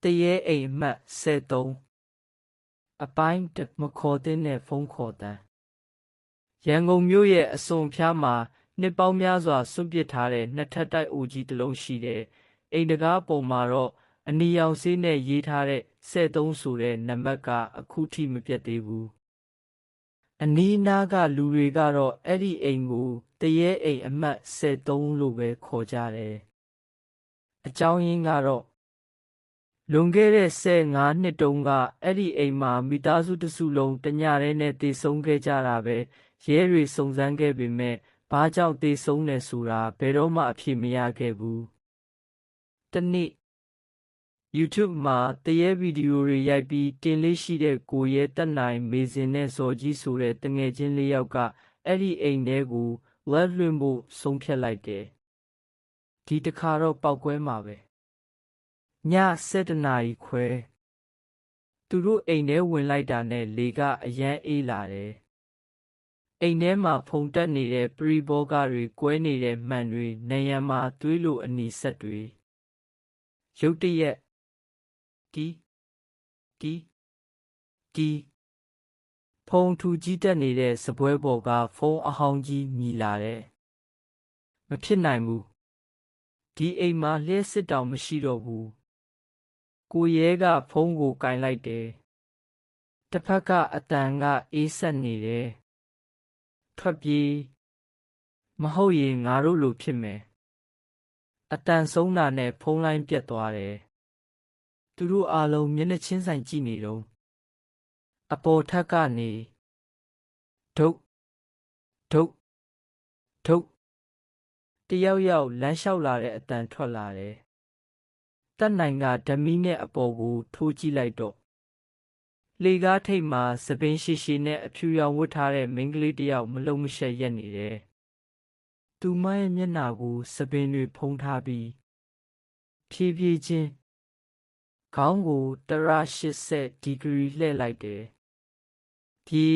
တရေအိမ်မှတ်73အပိုင်းတမခေါ်တဲ့နဲ့ဖုန်းခေါ်တန်းရန်ကုန်မြို့ရဲ့အစွန်ဖျားမှာနှစ်ပေါင်းများစွာစွန့်ပစ်ထားတဲ့နှစ်ထပ်တိုက်အိုကြီးတစ်လုံးရှိတဲ့အိမ်တကားပေါ်မှာတော့အနီရောင်ဆေးနဲ့ရေးထားတဲ့73ဆိုတဲ့နံပါတ်ကအခုထိမပြတ်သေးဘူးအနီးနားကလူတွေကတော့အဲ့ဒီအိမ်ကိုတရေအိမ်အမှတ်73လို့ပဲခေါ်ကြတယ်အကြောင်းရင်းကတော့လွန်ခဲ့တဲ့15နှစ်တုန်းကအဲ့ဒီအိမ်မှာမိသားစုတစ်စုလုံးတညတည်းနဲ့သေဆုံးခဲ့ကြတာပဲရဲတွေစုံစမ်းခဲ့ပေမဲ့ဘာကြောင့်သေဆုံးလဲဆိုတာဘယ်တော့မှအဖြေမရခဲ့ဘူးတနေ့ YouTube မှာတရေဗီဒီယိုတွေရိုက်ပြီးတင်လေးရှိတဲ့ကိုရဲတက်နိုင်မေစင်နဲ့ဇော်ကြီးဆိုတဲ့တငယ်ချင်းလေးယောက်ကအဲ့ဒီအိမ်ထဲကိုလက်လွှင့်ဖို့ဆုံးဖြတ်လိုက်တယ်ဒီတစ်ခါတော့ပောက်ကွဲမှာပဲည7:00 နာရီခွဲသူတို့အိမ်ထဲဝင်လိုက်တာနဲ့လေကအရန်အေးလာတယ်အိမ်ထဲမှာဖုန်တက်နေတဲ့ပရိဘောဂတွေကွဲနေတဲ့မှန်တွေနေရံမှာသွေးလိုအနီဆက်တွေရုတ်တရက်တီဖုန်ထူကြီးတက်နေတဲ့စပွဲပေါ်ကဖုန်းအဟောင်းကြီးမြည်လာတယ်မဖြစ်နိုင်ဘူးဒီအိမ်မှာလျှက်စစ်တောင်မရှိတော့ဘူးကိုရဲကဖုန်းကိုကင်လိုက်တယ်တစ်ဖက်ကအတန်ကအေးဆက်နေတယ်ထွက်ပြေးမဟုတ်ရင်ငါတို့လိုဖြစ်မယ်အတန်ဆုံးတာနဲ့ဖုန်းလိုင်းပြတ်သွားတယ်သူတို့အားလုံးမျက်နှာချင်းဆိုင်ကြည့်နေတော့အပေါ်ထက်ကနေဒုတ်တယောက်လမ်းလျှောက်လာတဲ့အတန်ထွက်လာတယ်တက်နိုင်ကဓမီနဲ့အပေါ်ကိုထိုးကြည့်လိုက်တော့လေကားထိပ်မှာစပင်းရှိနဲ့အဖြူရောင်ဝတ်ထားတဲ့မိန်းကလေးတစ်ယောက်မလုံမရှက်ရက်နေတယ်သူမရဲ့မျက်နှာကိုစပင်းတွေဖုံးထားပြီးဖြည်းဖြည်းချင်းခေါင်းကို180ဒီဂရီလှည့်လိုက်တယ်ဒီ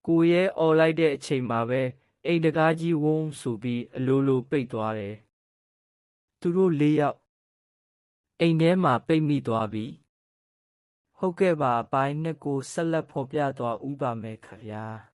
ကိုရဲអော်လိုက်တဲ့အချိန်မှာပဲအိမ်တကားကြီးဝုန်းဆိုပြီးအလိုလိုပိတ်သွားတယ်သူတို့4ယောက်အိမ်ထဲမှာပိတ်မိသွားပြီဟုတ်ကဲ့ပါအပိုင်း2ကိုဆက်လက်ဖော်ပြသွားဦးပါမယ်ခင်ဗျာ